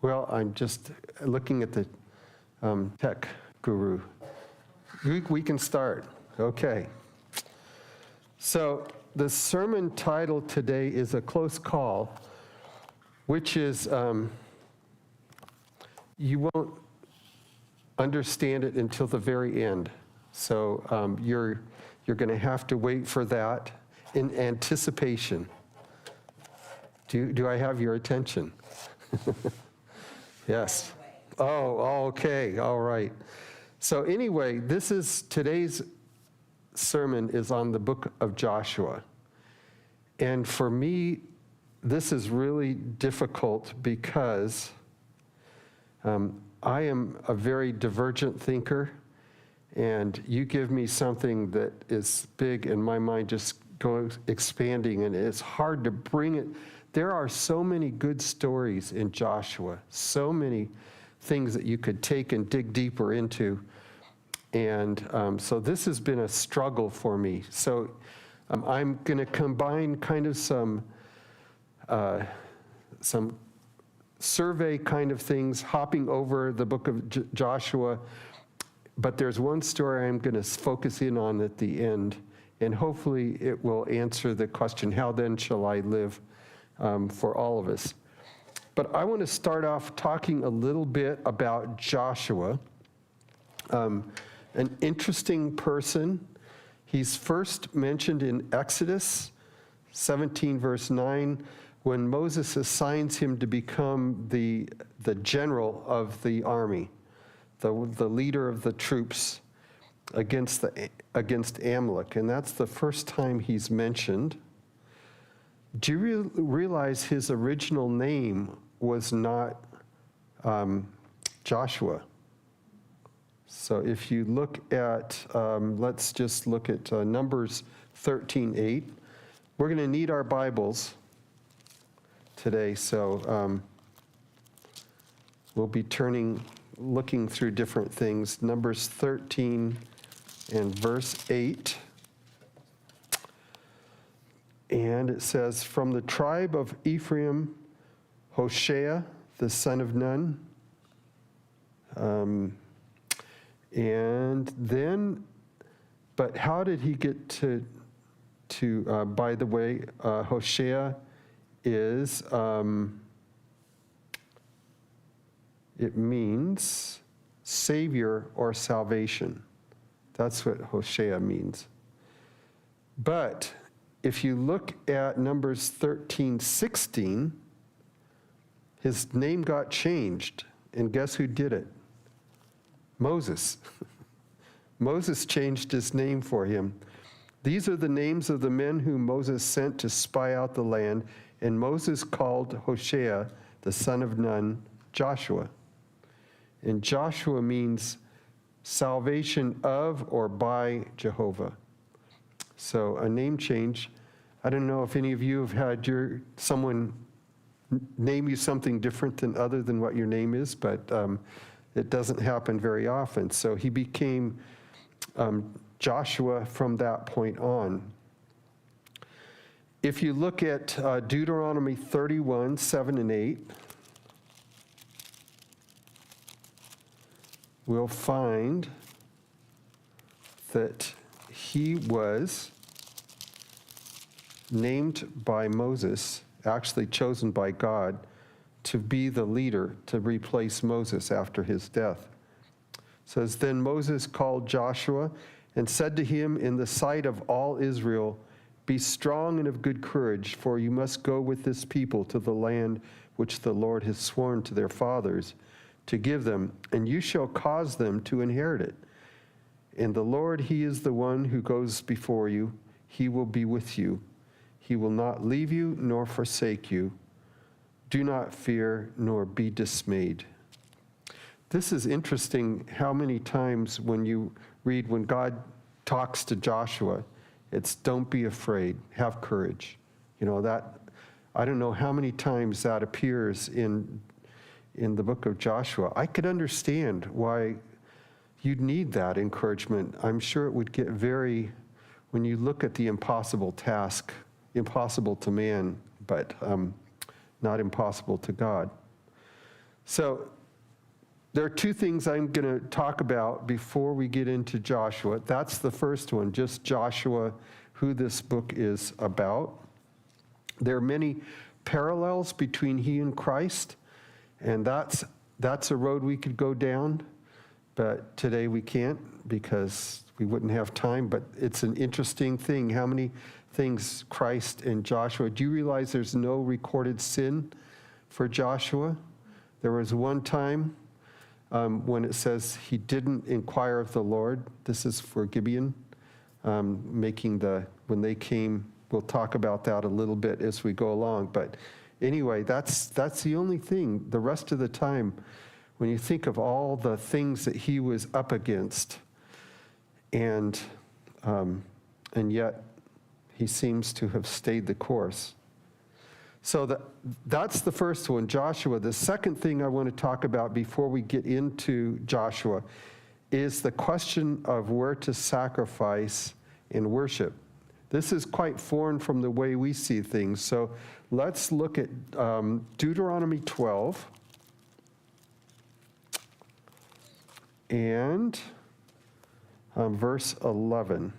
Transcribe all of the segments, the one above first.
Well, I'm just looking at the tech guru. We can start. Okay. So the sermon title today is A Close Call, which is, you won't understand it until the very end. So you're going to have to wait for that in anticipation. Do I have your attention? Yes. Oh, okay. All right. So anyway, today's sermon is on the book of Joshua. And for me, this is really difficult because I am a very divergent thinker, and you give me something that is big and my mind just goes expanding, and it's hard to bring it. There are so many good stories in Joshua, so many things that you could take and dig deeper into. And so this has been a struggle for me. So I'm going to combine kind of some survey kind of things, hopping over the book of Joshua. But there's one story I'm going to focus in on at the end, and hopefully it will answer the question, how then shall I live, for all of us. But I want to start off talking a little bit about Joshua, an interesting person. He's first mentioned in Exodus 17, verse 9, when Moses assigns him to become the general of the army, the leader of the troops against Amalek. And that's the first time he's mentioned. Do you realize his original name was not Joshua? So if you look at, let's just look at Numbers 13:8. We're going to need our Bibles today, so we'll be looking through different things. Numbers 13 and verse 8. And it says, from the tribe of Ephraim, Hoshea, the son of Nun. And then, but how did he get to by the way, Hoshea is, it means savior or salvation. That's what Hoshea means. But if you look at Numbers 13:16, his name got changed. And guess who did it? Moses. Moses changed his name for him. These are the names of the men whom Moses sent to spy out the land. And Moses called Hoshea, the son of Nun, Joshua. And Joshua means salvation of or by Jehovah. So a name change. I don't know if any of you have had someone name you something different other than what your name is, but it doesn't happen very often. So he became Joshua from that point on. If you look at Deuteronomy 31, 7 and 8, we'll find that he was named by Moses, actually chosen by God, to be the leader to replace Moses after his death. It says, then Moses called Joshua and said to him in the sight of all Israel, be strong and of good courage, for you must go with this people to the land which the Lord has sworn to their fathers to give them, and you shall cause them to inherit it. And the Lord, he is the one who goes before you. He will be with you. He will not leave you nor forsake you. Do not fear nor be dismayed. This is interesting how many times when you read, when God talks to Joshua, it's don't be afraid, have courage. You know, that, I don't know how many times that appears in the book of Joshua. I could understand why you'd need that encouragement. I'm sure it would get when you look at the impossible task, impossible to man, but not impossible to God. So there are two things I'm going to talk about before we get into Joshua. That's the first one, just Joshua, who this book is about. There are many parallels between he and Christ, and that's a road we could go down, but today we can't because we wouldn't have time. But it's an interesting thing, how many things Christ and Joshua. Do you realize there's no recorded sin for Joshua? There was one time when it says he didn't inquire of the Lord. This is for Gibeon, when they came. We'll talk about that a little bit as we go along. But anyway, that's the only thing. The rest of the time, when you think of all the things that he was up against, and yet he seems to have stayed the course. So that's the first one, Joshua. The second thing I want to talk about before we get into Joshua is the question of where to sacrifice and worship. This is quite foreign from the way we see things. So let's look at Deuteronomy 12 and verse 11.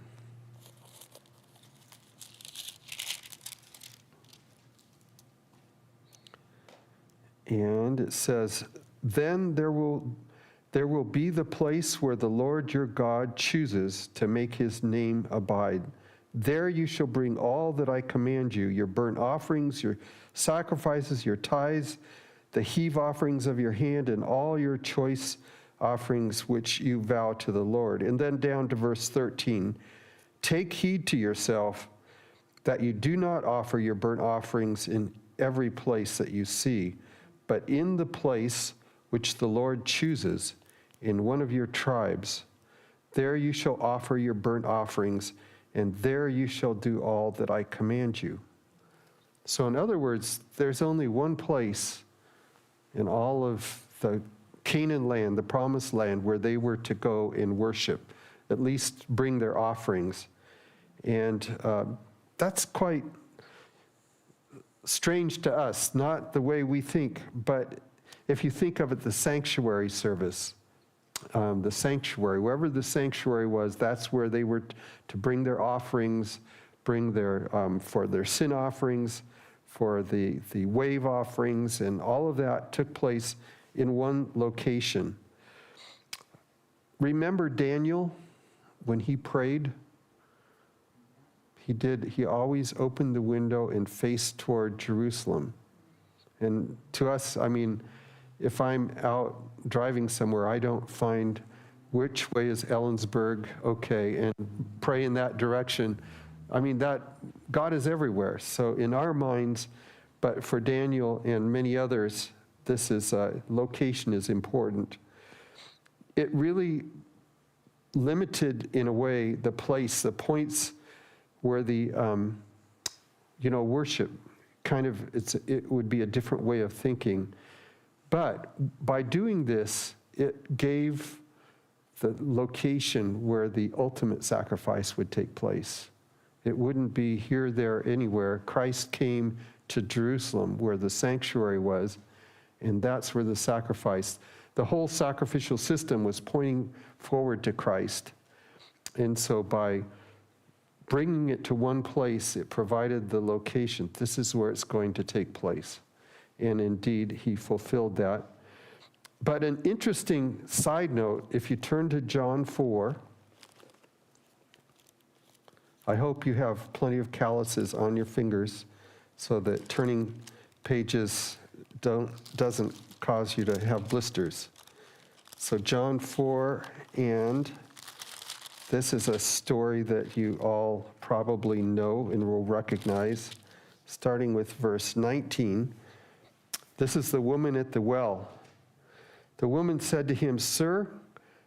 And it says, "Then there will be the place where the Lord your God chooses to make his name abide. There you shall bring all that I command you, your burnt offerings, your sacrifices, your tithes, the heave offerings of your hand, and all your choice offerings which you vow to the Lord." And then down to verse 13, "Take heed to yourself that you do not offer your burnt offerings in every place that you see, but in the place which the Lord chooses in one of your tribes. There you shall offer your burnt offerings, and there you shall do all that I command you." So in other words, there's only one place in all of the Canaan land, the promised land, where they were to go and worship, at least bring their offerings. And that's quite strange to us, not the way we think, but if you think of it, the sanctuary service, the sanctuary, wherever the sanctuary was, that's where they were to bring their offerings, bring their, for their sin offerings, for the wave offerings, and all of that took place in one location. Remember Daniel, when he prayed? He always opened the window and faced toward Jerusalem. And to us, I mean, if I'm out driving somewhere, I don't find which way is Ellensburg, okay, and pray in that direction. I mean, that God is everywhere. So in our minds, but for Daniel and many others, this is location is important. It really limited, in a way, the place, the points where the, worship kind of, it would be a different way of thinking. But by doing this, it gave the location where the ultimate sacrifice would take place. It wouldn't be here, there, anywhere. Christ came to Jerusalem where the sanctuary was, and that's where the sacrifice, the whole sacrificial system was pointing forward to Christ. And so by bringing it to one place, it provided the location. This is where it's going to take place. And indeed, he fulfilled that. But an interesting side note, if you turn to John 4, I hope you have plenty of calluses on your fingers so that turning pages doesn't cause you to have blisters. So John 4, and this is a story that you all probably know and will recognize, starting with verse 19. This is the woman at the well. The woman said to him, "Sir,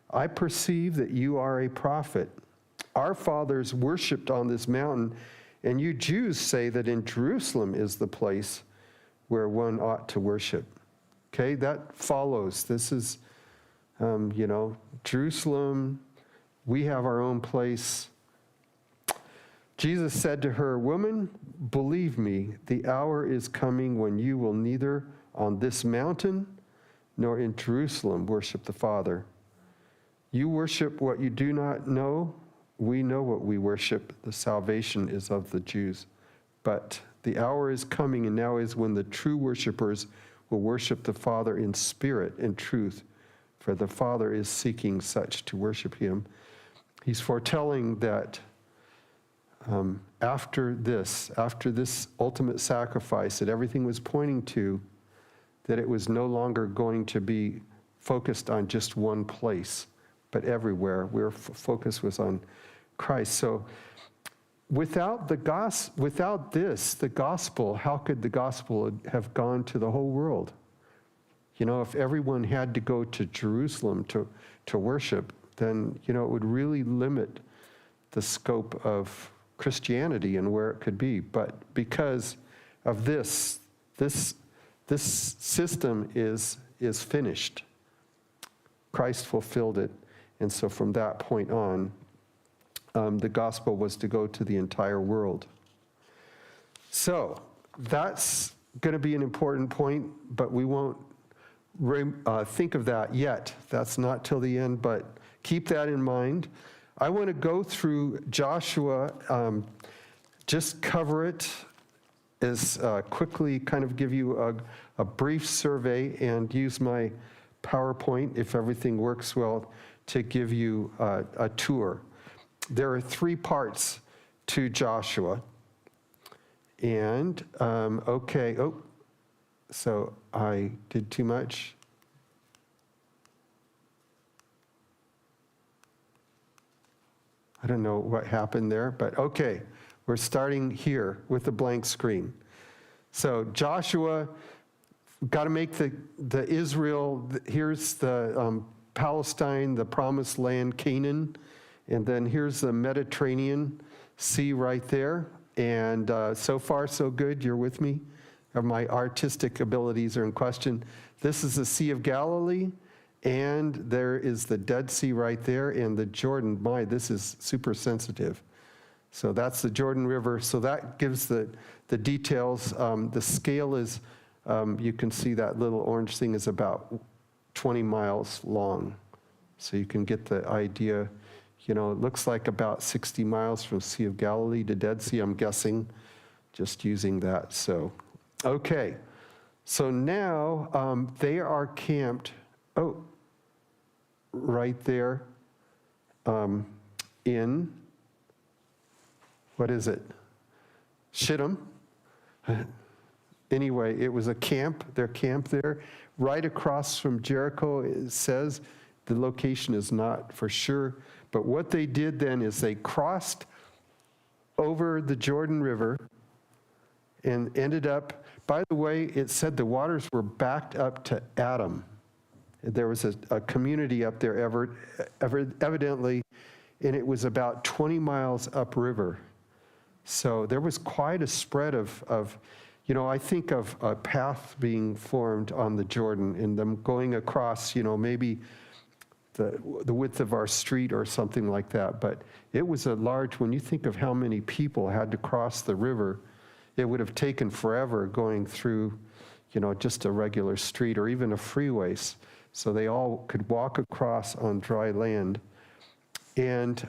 I perceive that you are a prophet. Our fathers worshipped on this mountain, and you Jews say that in Jerusalem is the place where one ought to worship." Okay, that follows. This is, Jerusalem. We have our own place. Jesus said to her, "Woman, believe me, the hour is coming when you will neither on this mountain nor in Jerusalem worship the Father. You worship what you do not know. We know what we worship. The salvation is of the Jews. But the hour is coming, and now is when the true worshipers will worship the Father in spirit and truth, for the Father is seeking such to worship him. He's foretelling that after this ultimate sacrifice that everything was pointing to, that it was no longer going to be focused on just one place, but everywhere, where focus was on Christ. So without the gospel, how could the gospel have gone to the whole world? You know, if everyone had to go to Jerusalem to worship, then, you know, it would really limit the scope of Christianity and where it could be. But because of this system is finished. Christ fulfilled it. And so from that point on, the gospel was to go to the entire world. So that's going to be an important point, but we won't think of that yet. That's not till the end, but keep that in mind. I want to go through Joshua, just cover it as quickly, kind of give you a brief survey, and use my PowerPoint, if everything works well, to give you a tour. There are 3 parts to Joshua. And, okay, so I did too much. I don't know what happened there, but okay, we're starting here with a blank screen. So Joshua, got to make the Israel, here's the Palestine, the promised land, Canaan, and then here's the Mediterranean Sea right there. And so far, so good. You're with me? My artistic abilities are in question. This is the Sea of Galilee, and there is the Dead Sea right there, and the Jordan. My, this is super sensitive. So that's the Jordan River. So that gives the details. The scale is, you can see that little orange thing is about 20 miles long. So you can get the idea. You know, it looks like about 60 miles from Sea of Galilee to Dead Sea, I'm guessing, just using that. So, okay. So now they are camped, right there in, what is it? Shittim. Anyway, it was a camp. They're camped there. Right across from Jericho, it says. The location is not for sure. But what they did then is they crossed over the Jordan River and ended up, by the way, it said the waters were backed up to Adam. There was a community up there evidently, and it was about 20 miles upriver. So there was quite a spread of, you know, I think of a path being formed on the Jordan and them going across, you know, maybe the width of our street or something like that. But it was a large, when you think of how many people had to cross the river, it would have taken forever going through, you know, just a regular street or even a freeway. So they all could walk across on dry land. And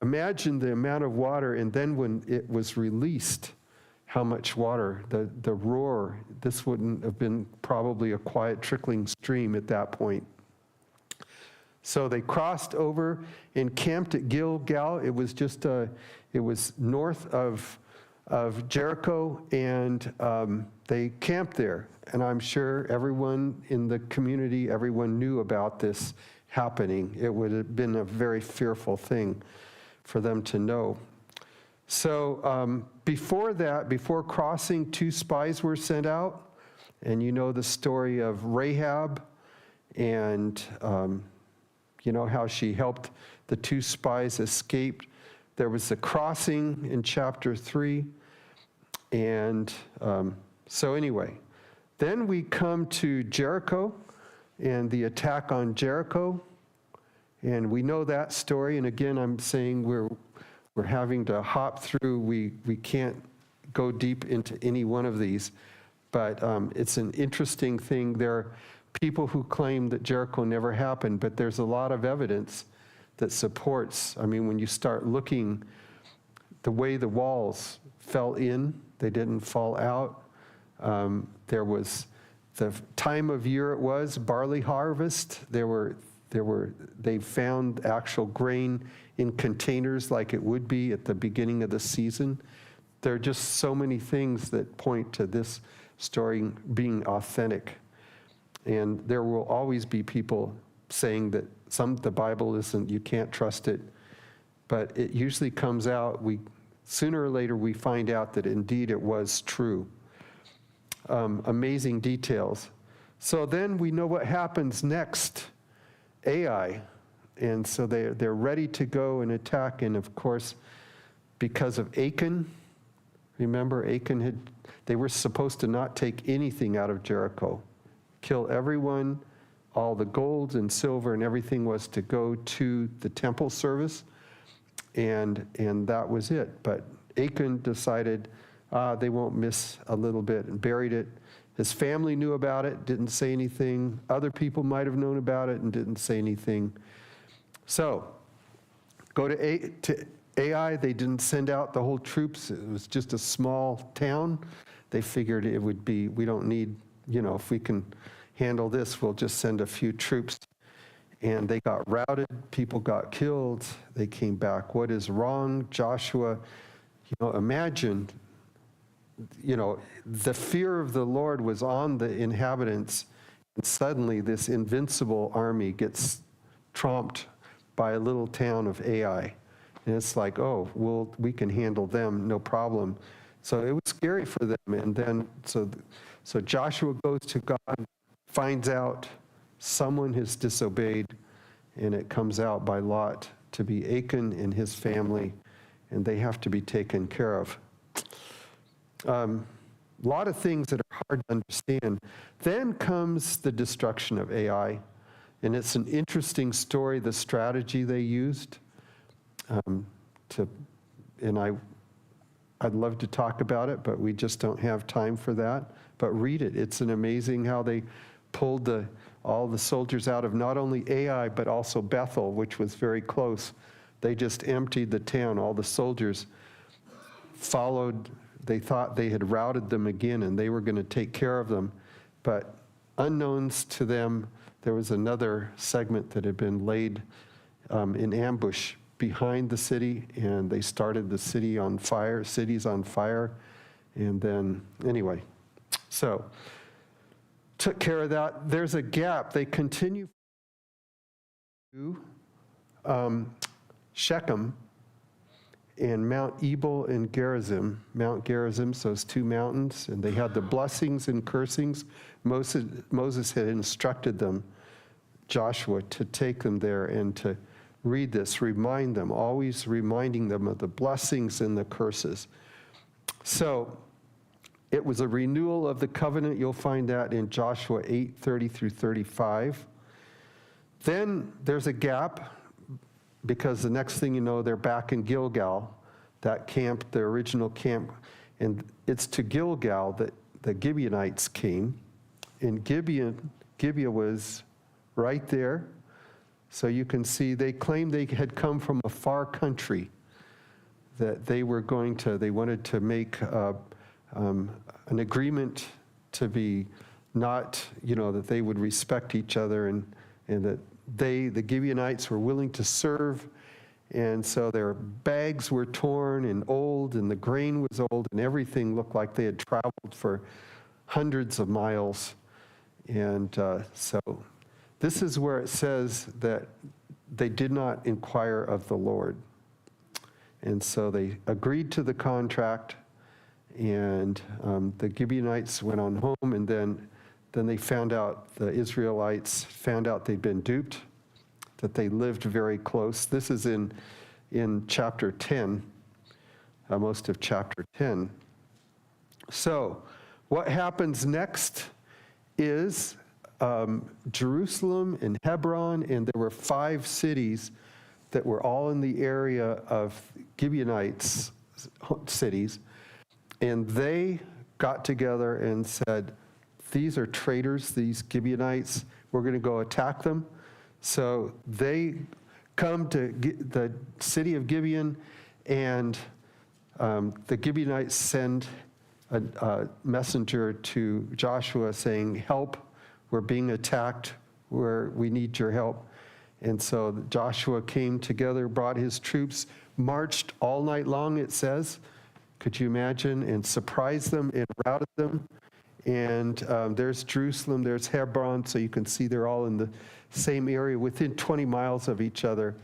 imagine the amount of water, and then when it was released, how much water, the roar, this wouldn't have been probably a quiet trickling stream at that point. So they crossed over and camped at Gilgal. It was just it was north of Jericho, and they camped there. And I'm sure everyone in the community, everyone knew about this happening. It would have been a very fearful thing for them to know. So before that, before crossing, 2 spies were sent out. And you know the story of Rahab and you know how she helped the 2 spies escape. There was the crossing in chapter 3. And so anyway, then we come to Jericho and the attack on Jericho. And we know that story. And again, I'm saying we're having to hop through. We can't go deep into any one of these. But it's an interesting thing. There are people who claim that Jericho never happened, but there's a lot of evidence that supports. I mean, when you start looking, the way the walls fell in, they didn't fall out. There was the time of year it was, barley harvest. They found actual grain in containers like it would be at the beginning of the season. There are just so many things that point to this story being authentic. And there will always be people saying that the Bible isn't, you can't trust it. But it usually comes out, sooner or later we find out that indeed it was true. Amazing details. So then we know what happens next. Ai. And so they're ready to go and attack. And of course, because of Achan, remember Achan they were supposed to not take anything out of Jericho. Kill everyone. All the gold and silver and everything was to go to the temple service. And that was it. But Achan decided they won't miss a little bit and buried it. His family knew about it, didn't say anything. Other people might have known about it and didn't say anything. So, go to Ai. They didn't send out the whole troops. It was just a small town. They figured it would be, we don't need, if we can handle this, we'll just send a few troops. And they got routed. People got killed. They came back. What is wrong? Joshua, imagine, the fear of the Lord was on the inhabitants, and suddenly this invincible army gets trumped by a little town of Ai. And it's like, we can handle them, no problem. So it was scary for them. And then, so Joshua goes to God, finds out someone has disobeyed, and it comes out by lot to be Achan and his family, and they have to be taken care of. A lot of things that are hard to understand. Then comes the destruction of Ai, and it's an interesting story, the strategy they used. I'd love to talk about it, but we just don't have time for that. But read it. It's an amazing how they pulled all the soldiers out of not only Ai, but also Bethel, which was very close. They just emptied the town. All the soldiers followed. They thought they had routed them again, and they were going to take care of them. But unknowns to them, there was another segment that had been laid in ambush behind the city, and they started the cities on fire. And then, anyway, so took care of that. There's a gap. They continue to Shechem and Mount Ebal and Gerizim. Mount Gerizim, so it's two mountains, and they had the blessings and cursings. Moses had instructed them, Joshua, to take them there and to read this, remind them, always reminding them of the blessings and the curses. So it was a renewal of the covenant. You'll find that in Joshua 8:30 through 35. Then there's a gap, because the next thing you know, they're back in Gilgal, that camp, the original camp. And it's to Gilgal that the Gibeonites came. And Gibeah was right there. So you can see they claimed they had come from a far country, that they wanted to make an agreement to be not, that they would respect each other, and that the Gibeonites were willing to serve. And so their bags were torn and old, and the grain was old, and everything looked like they had traveled for hundreds of miles. And so this is where it says that they did not inquire of the Lord. And so they agreed to the contract, and the Gibeonites went on home, and then they found out, the Israelites found out they'd been duped, that they lived very close. This is in chapter 10, most of chapter 10. So what happens next is Jerusalem and Hebron, and there were 5 cities that were all in the area of Gibeonites cities, and they got together and said, these are traitors, these Gibeonites. We're going to go attack them. So they come to the city of Gibeon, and the Gibeonites send a messenger to Joshua saying, help, we're being attacked, we need your help. And so Joshua came together, brought his troops, marched all night long, it says. Could you imagine? And surprised them and routed them. And there's Jerusalem, there's Hebron, so you can see they're all in the same area within 20 miles of each other.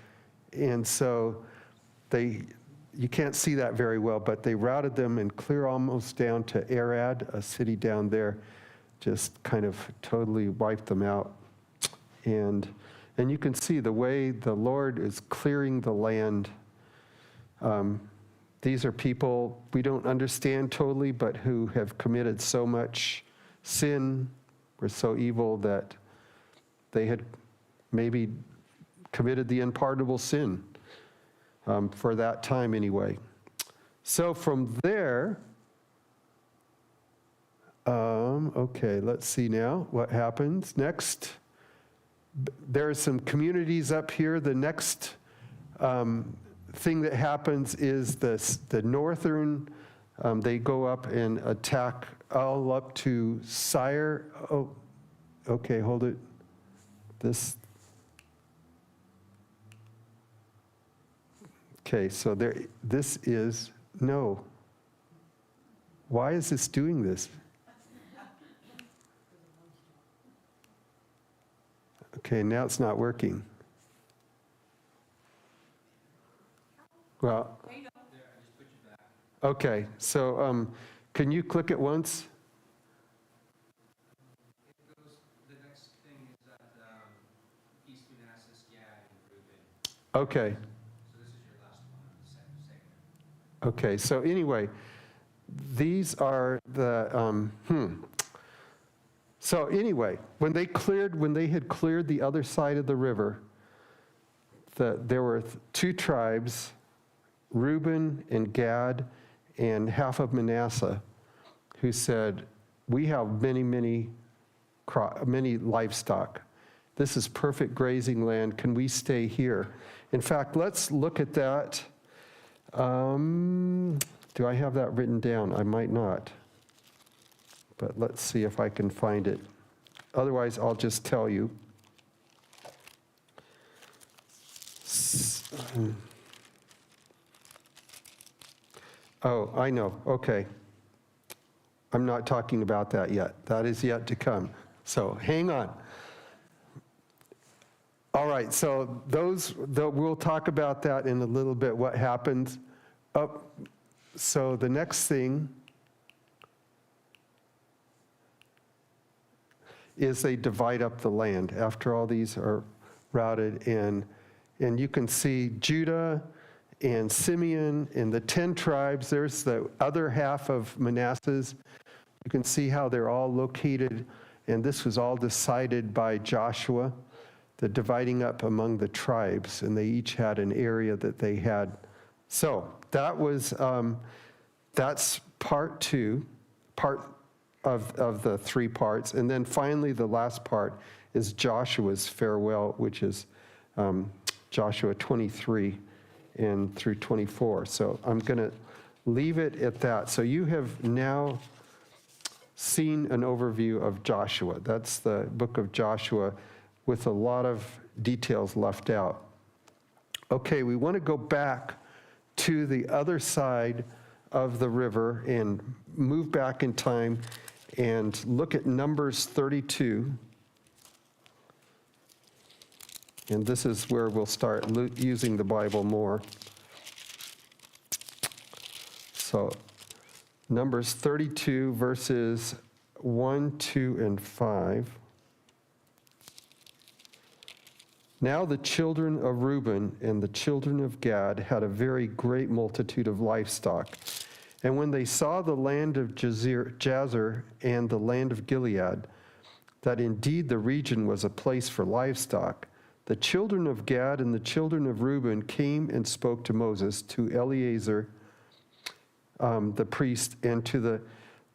And so you can't see that very well, but they routed them and clear almost down to Arad, a city down there, just kind of totally wiped them out. And you can see the way the Lord is clearing the land. These are people we don't understand totally, but who have committed so much sin, were so evil that they had maybe committed the unpardonable sin for that time anyway. So from there, okay, let's see now what happens next. There are some communities up here. The next thing that happens is the northern, they go up and attack all up to Sire. Oh, okay, hold it. Okay, so this is, no. Why is this doing this? Okay, now it's not working. Well, okay, so can you click it once? The next thing is that East Manasseh, Gad, and Reuben. Okay. So this is your last one on the second. Okay, so anyway, these are the, So anyway, when they had cleared the other side of the river, there were two tribes, Reuben and Gad and half of Manasseh, who said, we have many livestock. This is perfect grazing land. Can we stay here? In fact, let's look at that. Do I have that written down? I might not. But let's see if I can find it. Otherwise, I'll just tell you. Oh, I know. Okay. I'm not talking about that yet. That is yet to come. So hang on. All right, so we'll talk about that in a little bit, what happens. So the next thing is they divide up the land after all these are routed, and you can see Judah and Simeon and the 10 tribes. There's the other half of Manasseh's. You can see how they're all located, and this was all decided by Joshua, the dividing up among the tribes, and they each had an area that they had. So that was, that's part two, of the three parts. And then finally, the last part is Joshua's farewell, which is Joshua 23 and through 24. So I'm going to leave it at that. So you have now seen an overview of Joshua. That's the book of Joshua with a lot of details left out. Okay, we want to go back to the other side of the river and move back in time and look at Numbers 32. And this is where we'll start using the Bible more. So, Numbers 32, verses 1, 2, and 5. Now the children of Reuben and the children of Gad had a very great multitude of livestock. And when they saw the land of Jazer and the land of Gilead, that indeed the region was a place for livestock, the children of Gad and the children of Reuben came and spoke to Moses, to Eleazar, the priest, and to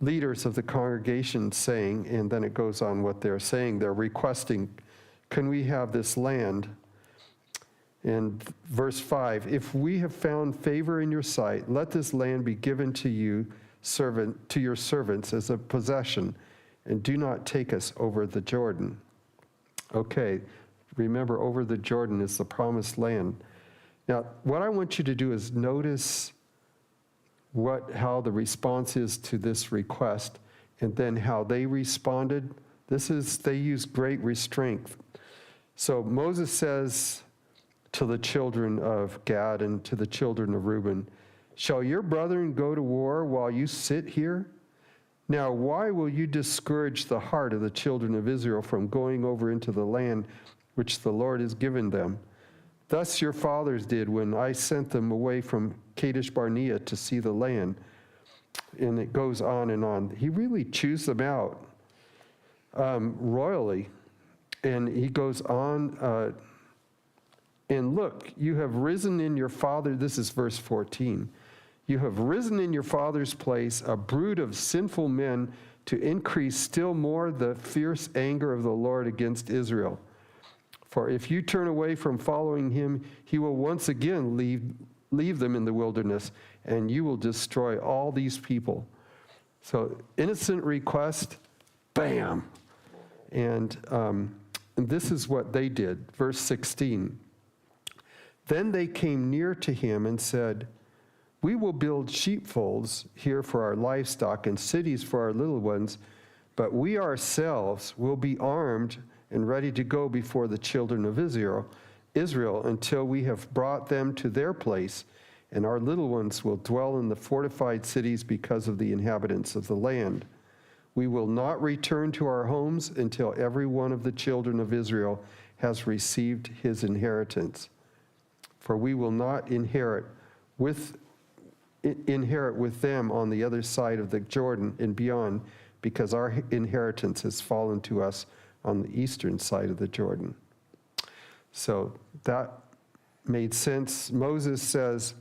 leaders of the congregation saying, and then it goes on what they're saying, they're requesting, can we have this land? And verse 5, if we have found favor in your sight, let this land be given to you, to your servants as a possession, and do not take us over the Jordan. Okay, remember, over the Jordan is the promised land. Now, what I want you to do is notice how the response is to this request, and then how they responded. They use great restraint. So Moses says to the children of Gad and to the children of Reuben, shall your brethren go to war while you sit here? Now, why will you discourage the heart of the children of Israel from going over into the land which the Lord has given them? Thus your fathers did when I sent them away from Kadesh Barnea to see the land. And it goes on and on. He really chews them out royally. And he goes on, and look, you have risen in your father, this is verse 14. You have risen in your father's place, a brood of sinful men, to increase still more the fierce anger of the Lord against Israel. For if you turn away from following him, he will once again leave them in the wilderness, and you will destroy all these people. So, innocent request, bam. And this is what they did. Verse 16. Then they came near to him and said, we will build sheepfolds here for our livestock and cities for our little ones, but we ourselves will be armed and ready to go before the children of Israel until we have brought them to their place, and our little ones will dwell in the fortified cities because of the inhabitants of the land. We will not return to our homes until every one of the children of Israel has received his inheritance. For we will not inherit with them on the other side of the Jordan and beyond, because our inheritance has fallen to us on the eastern side of the Jordan. So that made sense. Moses says,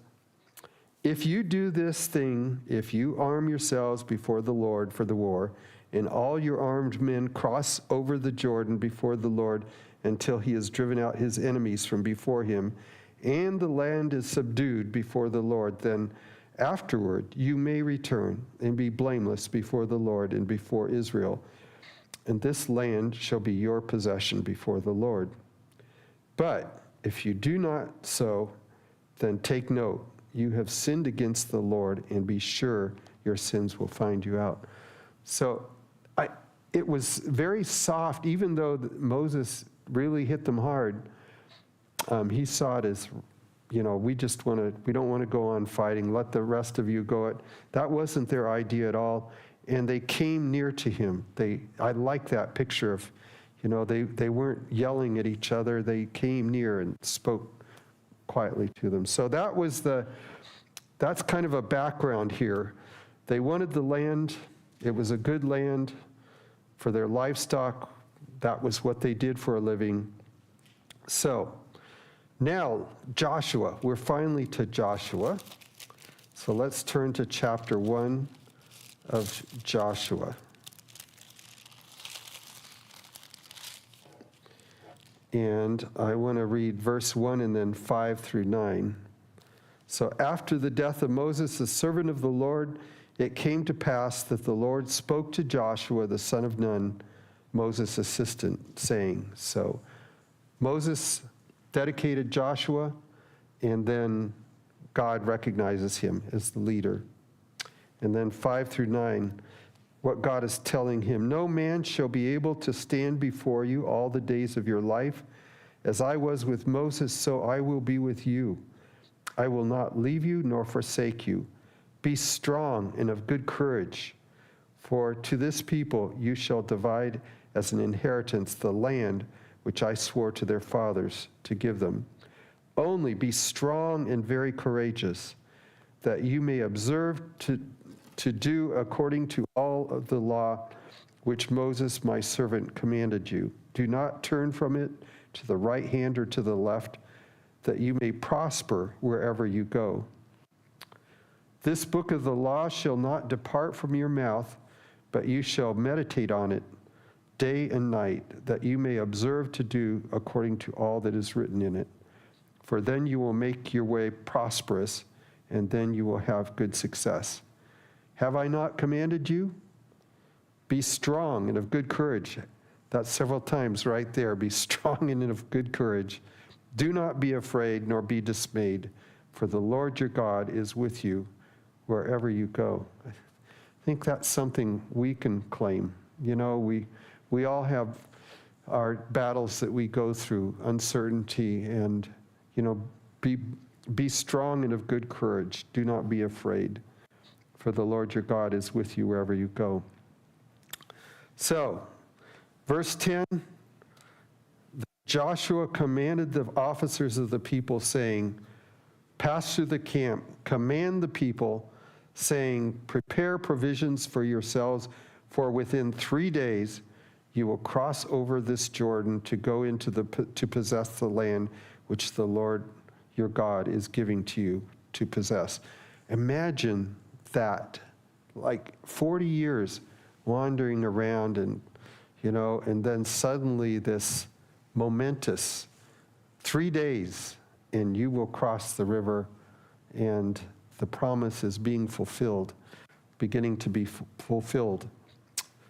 if you do this thing, if you arm yourselves before the Lord for the war, and all your armed men cross over the Jordan before the Lord until he has driven out his enemies from before him, and the land is subdued before the Lord, then afterward you may return and be blameless before the Lord and before Israel, and this land shall be your possession before the Lord. But if you do not so, then take note, you have sinned against the Lord, and be sure your sins will find you out. So it was very soft, even though Moses really hit them hard. He saw it as, we don't want to go on fighting. Let the rest of you go. That wasn't their idea at all. And they came near to him. I like that picture of, they weren't yelling at each other. They came near and spoke quietly to them. So that's kind of a background here. They wanted the land. It was a good land for their livestock. That was what they did for a living. So now, Joshua. We're finally to Joshua. So let's turn to chapter 1 of Joshua. And I want to read verse 1 and then 5 through 9. So after the death of Moses, the servant of the Lord, it came to pass that the Lord spoke to Joshua, the son of Nun, Moses' assistant, saying, so Moses dedicated Joshua, and then God recognizes him as the leader. And then 5 through 9, what God is telling him, no man shall be able to stand before you all the days of your life. As I was with Moses, so I will be with you. I will not leave you nor forsake you. Be strong and of good courage, for to this people you shall divide as an inheritance the land which I swore to their fathers to give them. Only be strong and very courageous, that you may observe to do according to all of the law which Moses my servant commanded you. Do not turn from it to the right hand or to the left, that you may prosper wherever you go. This book of the law shall not depart from your mouth, but you shall meditate on it day and night, that you may observe to do according to all that is written in it. For then you will make your way prosperous, and then you will have good success. Have I not commanded you? Be strong and of good courage. That's several times right there. Be strong and of good courage. Do not be afraid nor be dismayed, for the Lord your God is with you wherever you go. I think that's something we can claim. You know, we all have our battles that we go through, uncertainty, and, you know, be strong and of good courage. Do not be afraid, for the Lord your God is with you wherever you go. So, verse 10, Joshua commanded the officers of the people, saying, pass through the camp, command the people, saying, prepare provisions for yourselves, for within 3 days you will cross over this Jordan to go to possess the land which the Lord your God is giving to you to possess. Imagine that, like 40 years wandering around, and, you know, and then suddenly this momentous 3 days, and you will cross the river, and the promise is being fulfilled, beginning to be fulfilled.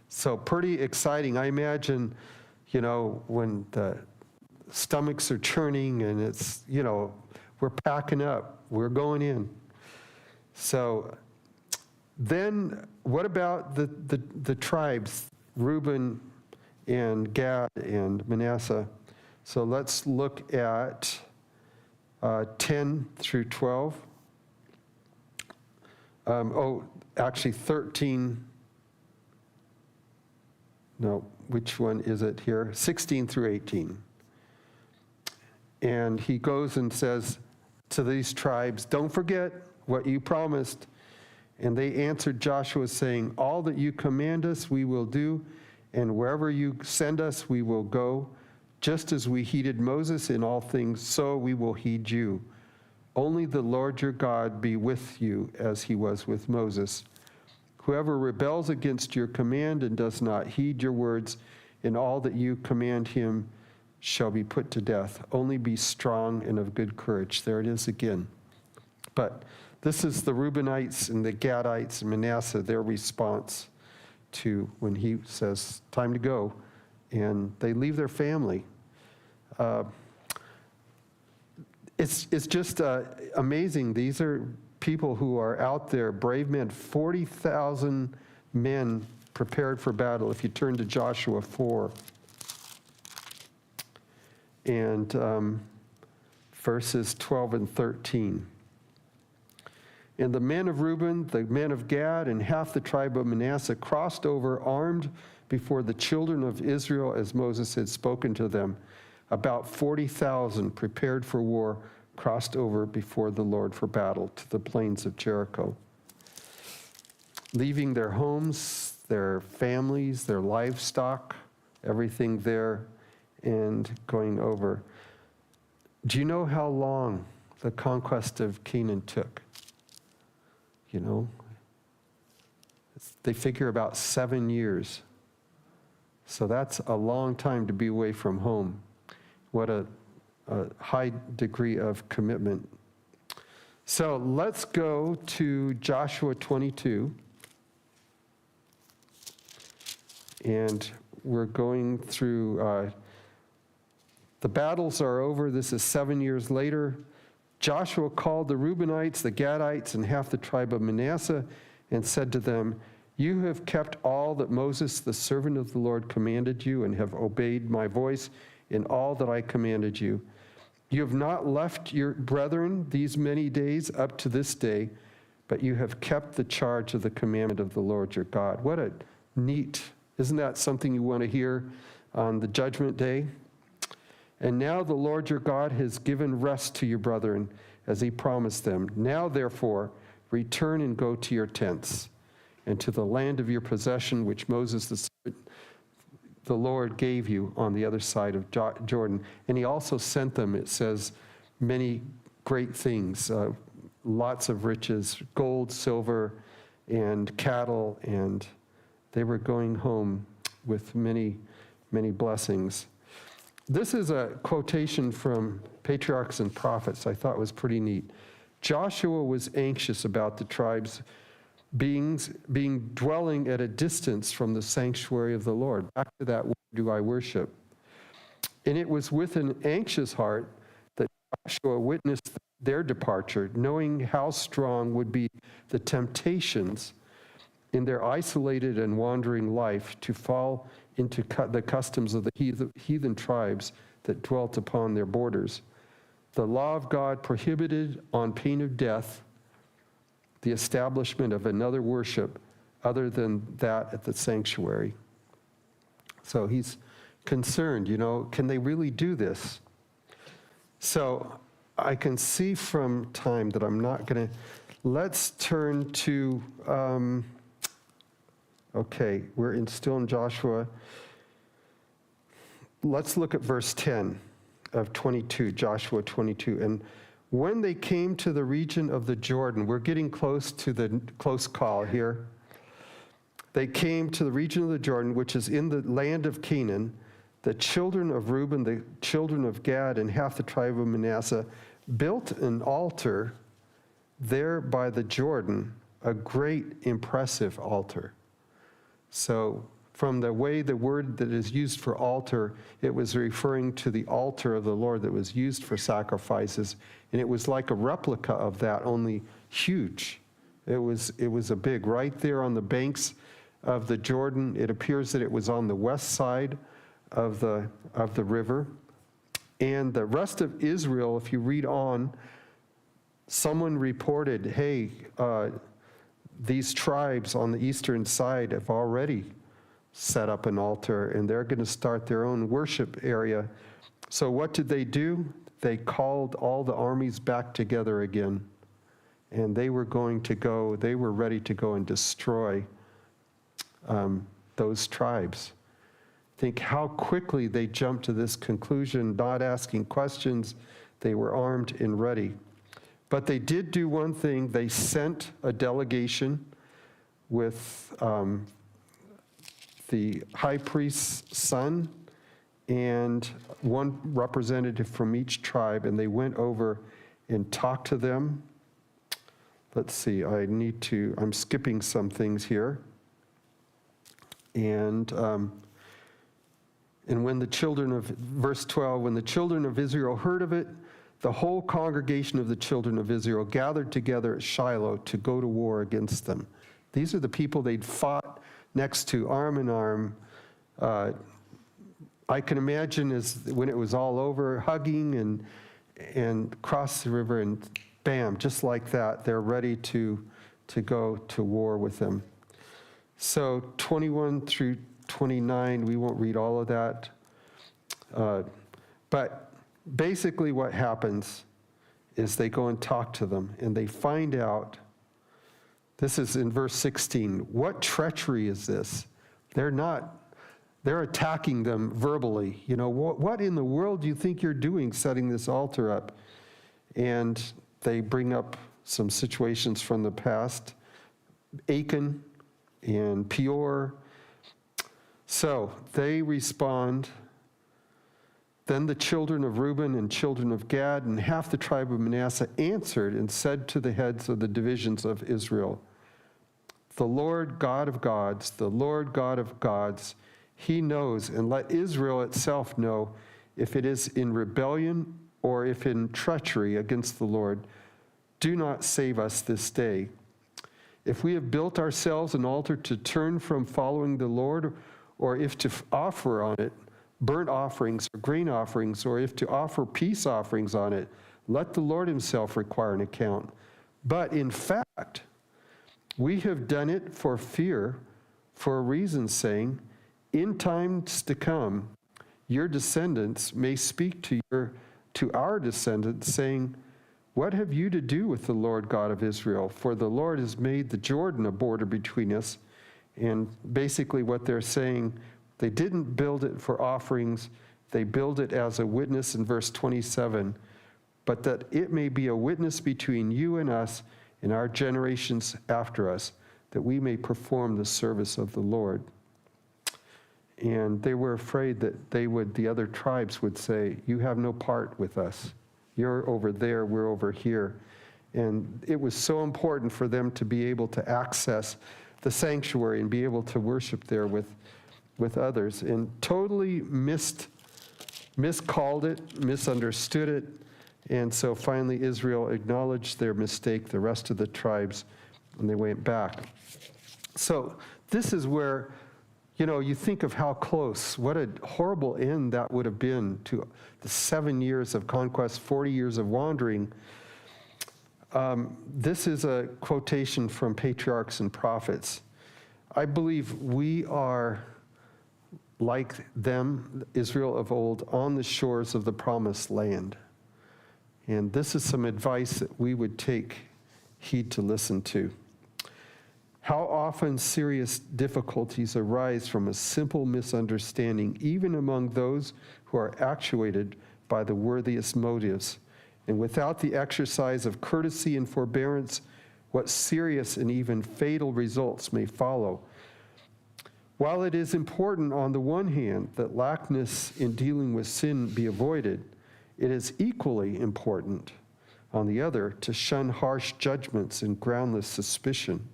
So pretty exciting. I imagine, you know, when the stomachs are churning and it's, you know, we're packing up, we're going in. So then what about the tribes, Reuben and Gad and Manasseh? So let's look at 10 through 12. Actually 13. No, which one is it here? 16 through 18. And he goes and says to these tribes, don't forget what you promised. And they answered Joshua, saying, all that you command us we will do, and wherever you send us we will go. Just as we heeded Moses in all things, so we will heed you. Only the Lord your God be with you as he was with Moses. Whoever rebels against your command and does not heed your words in all that you command him shall be put to death. Only be strong and of good courage. There it is again. But this is the Reubenites and the Gadites and Manasseh, their response to when he says, time to go. And they leave their family. It's just amazing. These are people who are out there, brave men, 40,000 men prepared for battle. If you turn to Joshua 4 and verses 12 and 13. And the men of Reuben, the men of Gad, and half the tribe of Manasseh crossed over armed before the children of Israel as Moses had spoken to them. About 40,000 prepared for war crossed over before the Lord for battle to the plains of Jericho, leaving their homes, their families, their livestock, everything there, and going over. Do you know how long the conquest of Canaan took? You know, they figure about 7 years. So that's a long time to be away from home. What a high degree of commitment. So let's go to Joshua 22. And we're going through, the battles are over. This is 7 years later. Joshua called the Reubenites, the Gadites, and half the tribe of Manasseh and said to them, you have kept all that Moses, the servant of the Lord, commanded you and have obeyed my voice in all that I commanded you. You have not left your brethren these many days up to this day, but you have kept the charge of the commandment of the Lord your God. What a neat, isn't that something you want to hear on the judgment day? And now the Lord your God has given rest to your brethren as he promised them. Now therefore, return and go to your tents and to the land of your possession, which Moses the Lord gave you on the other side of Jordan. And he also sent them, it says, many great things, lots of riches, gold, silver, and cattle, and They were going home with many, many blessings. This is a quotation from Patriarchs and Prophets I thought was pretty neat. Joshua was anxious about the tribes being dwelling at a distance from the sanctuary of the Lord. Back to that, where do I worship? And it was with an anxious heart that Joshua witnessed their departure, knowing how strong would be the temptations in their isolated and wandering life to fall into the customs of the heathen tribes that dwelt upon their borders. The law of God prohibited, on pain of death, the establishment of another worship other than that at the sanctuary. So he's concerned, can they really do this? So I can see from time that I'm not going to. Let's turn to, we're still in Joshua. Let's look at verse 10 of 22, Joshua 22. And when they came to the region of the Jordan, we're getting close to the close call here. They came to the region of the Jordan, which is in the land of Canaan. The children of Reuben, the children of Gad, and half the tribe of Manasseh built an altar there by the Jordan, a great, impressive altar. So from the way the word that is used for altar, it was referring to the altar of the Lord that was used for sacrifices. And it was like a replica of that, only huge. It was a big, right there on the banks of the Jordan. It appears that it was on the west side of the river. And the rest of Israel, if you read on, someone reported, hey, these tribes on the eastern side have already set up an altar, and they're going to start their own worship area. So what did they do? They called all the armies back together again, and they were ready to go and destroy those tribes. Think how quickly they jumped to this conclusion, not asking questions. They were armed and ready. But they did do one thing. They sent a delegation with the high priest's son and one representative from each tribe, and they went over and talked to them. Let's see, I'm skipping some things here. And when the children of, verse 12, when the children of Israel heard of it, the whole congregation of the children of Israel gathered together at Shiloh to go to war against them. These are the people they'd fought next to, arm in arm. I can imagine as when it was all over, hugging and cross the river, and bam, just like that, they're ready to go to war with them. So 21 through 29, we won't read all of that. But basically what happens is they go and talk to them, and they find out, this is in verse 16, what treachery is this? They're attacking them verbally. What in the world do you think you're doing setting this altar up? And they bring up some situations from the past, Achan and Peor. So they respond. Then the children of Reuben and children of Gad and half the tribe of Manasseh answered and said to the heads of the divisions of Israel, the Lord God of gods, the Lord God of gods, he knows, and let Israel itself know if it is in rebellion or if in treachery against the Lord. Do not save us this day. If we have built ourselves an altar to turn from following the Lord, or if to offer on it burnt offerings or grain offerings, or if to offer peace offerings on it, let the Lord himself require an account. But in fact, we have done it for fear, for a reason, saying, in times to come, your descendants may speak to our descendants, saying, what have you to do with the Lord God of Israel? For the Lord has made the Jordan a border between us. And basically what they're saying, they didn't build it for offerings, they build it as a witness in verse 27, but that it may be a witness between you and us and our generations after us, that we may perform the service of the Lord. And they were afraid that the other tribes would say, you have no part with us. You're over there, we're over here. And it was so important for them to be able to access the sanctuary and be able to worship there with others. And totally miscalled it, misunderstood it. And so finally Israel acknowledged their mistake, the rest of the tribes, and they went back. So this is where, you think of how close, what a horrible end that would have been to the 7 years of conquest, 40 years of wandering. This is a quotation from Patriarchs and Prophets. I believe we are like them, Israel of old, on the shores of the promised land. And this is some advice that we would take heed to listen to. How often serious difficulties arise from a simple misunderstanding, even among those who are actuated by the worthiest motives. And without the exercise of courtesy and forbearance, what serious and even fatal results may follow. While it is important on the one hand that laxness in dealing with sin be avoided, it is equally important, on the other, to shun harsh judgments and groundless suspicion.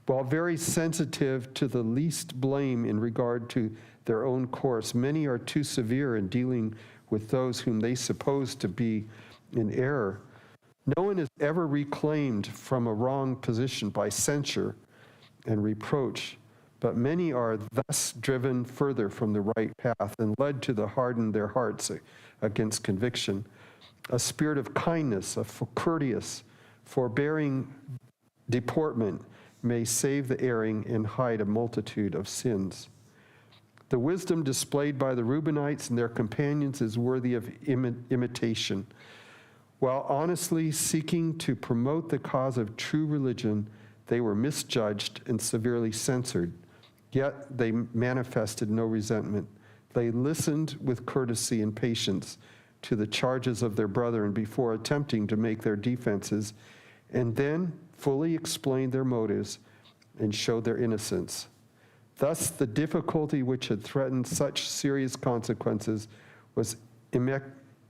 While very sensitive to the least blame in regard to their own course, many are too severe in dealing with those whom they suppose to be in error. No one is ever reclaimed from a wrong position by censure and reproach, but many are thus driven further from the right path and led to harden their hearts against conviction. A spirit of kindness, a courteous, forbearing deportment may save the erring and hide a multitude of sins. The wisdom displayed by the Reubenites and their companions is worthy of imitation. While honestly seeking to promote the cause of true religion, they were misjudged and severely censored, yet they manifested no resentment. They listened with courtesy and patience to the charges of their brethren before attempting to make their defenses, and then fully explained their motives and showed their innocence. Thus, the difficulty which had threatened such serious consequences was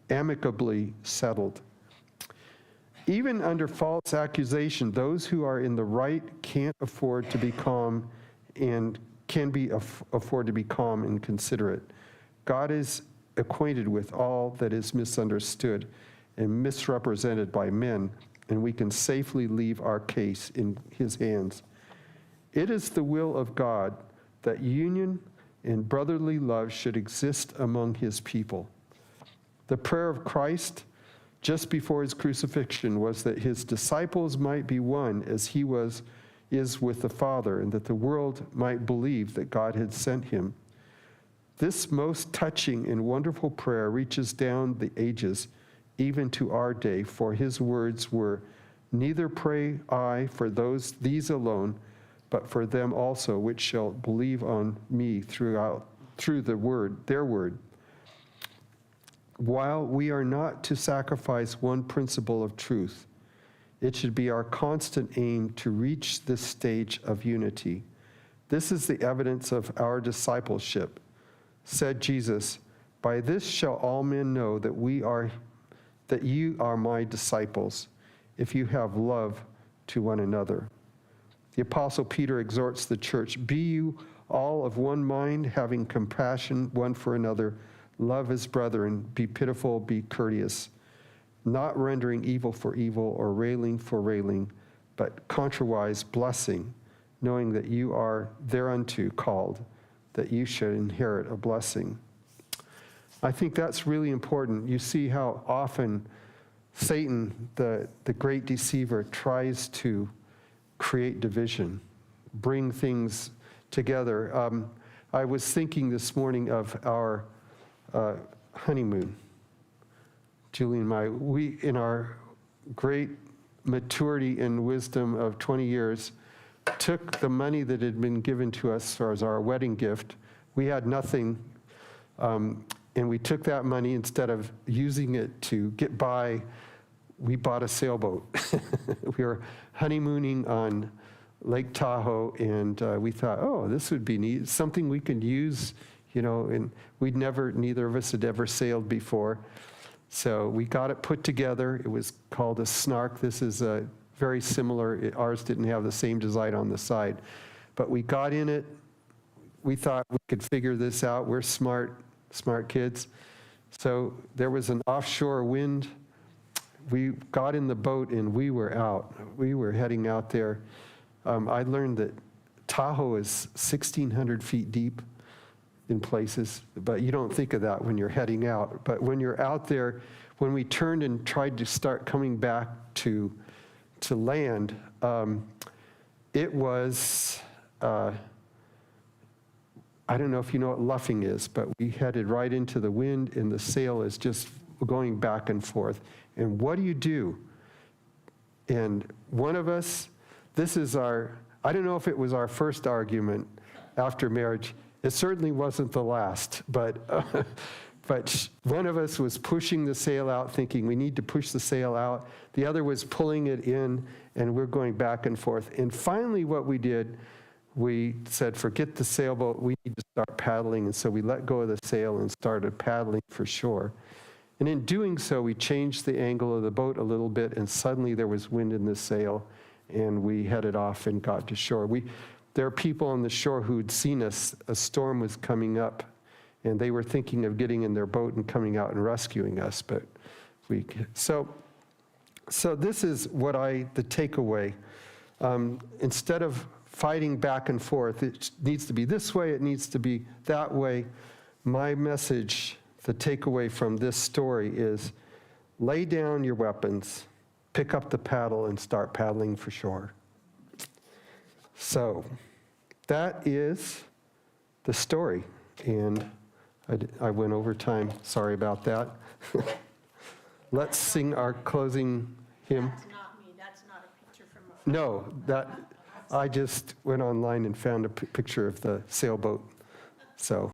amicably settled. Even under false accusation, those who are in the right can't afford to be calm and afford to be calm and considerate. God is acquainted with all that is misunderstood and misrepresented by men, and we can safely leave our case in his hands. It is the will of God that union and brotherly love should exist among his people. The prayer of Christ just before his crucifixion was that his disciples might be one as he is with the Father, and that the world might believe that God had sent him. This most touching and wonderful prayer reaches down the ages, even to our day, for his words were, "Neither pray I for these alone, but for them also which shall believe on me through their word." While we are not to sacrifice one principle of truth, it should be our constant aim to reach this stage of unity. This is the evidence of our discipleship. Said Jesus, "By this shall all men know that you are my disciples, if you have love to one another." The Apostle Peter exhorts the church, "Be you all of one mind, having compassion one for another, love as brethren, be pitiful, be courteous, not rendering evil for evil or railing for railing, but contrariwise blessing, knowing that you are thereunto called, that you should inherit a blessing." I think that's really important. You see how often Satan, the great deceiver, tries to create division, bring things together. I was thinking this morning of our honeymoon. Julie and I, in our great maturity and wisdom of 20 years, took the money that had been given to us as our wedding gift. We had nothing, and we took that money, instead of using it to get by, we bought a sailboat. We were honeymooning on Lake Tahoe, and we thought, oh, this would be neat, something we could use, and neither of us had ever sailed before. So we got it put together. It was called a snark. This is very similar. Ours didn't have the same design on the side. But we got in it. We thought we could figure this out. We're smart kids. So there was an offshore wind. We got in the boat and we were out. We were heading out there. I learned that Tahoe is 1,600 feet deep in places, but you don't think of that when you're heading out. But when you're out there, when we turned and tried to start coming back to land, it was, I don't know if you know what luffing is, but we headed right into the wind and the sail is just going back and forth. And what do? And one of us, this is I don't know if it was our first argument after marriage. It certainly wasn't the last, but one of us was pushing the sail out, thinking we need to push the sail out. The other was pulling it in, and we're going back and forth. And finally what we did, we said, forget the sailboat, we need to start paddling. And so we let go of the sail and started paddling for shore. And in doing so, we changed the angle of the boat a little bit, and suddenly there was wind in the sail, and we headed off and got to shore. There are people on the shore who'd seen us. A storm was coming up, and they were thinking of getting in their boat and coming out and rescuing us. But so this is the takeaway. Instead of fighting back and forth, it needs to be this way, it needs to be that way. My message, the takeaway from this story is lay down your weapons, pick up the paddle, and start paddling for shore. So that is the story, and I went over time. Sorry about that. Let's sing our closing hymn. That's not me. That's not a picture from No, I just went online and found a picture of the sailboat. So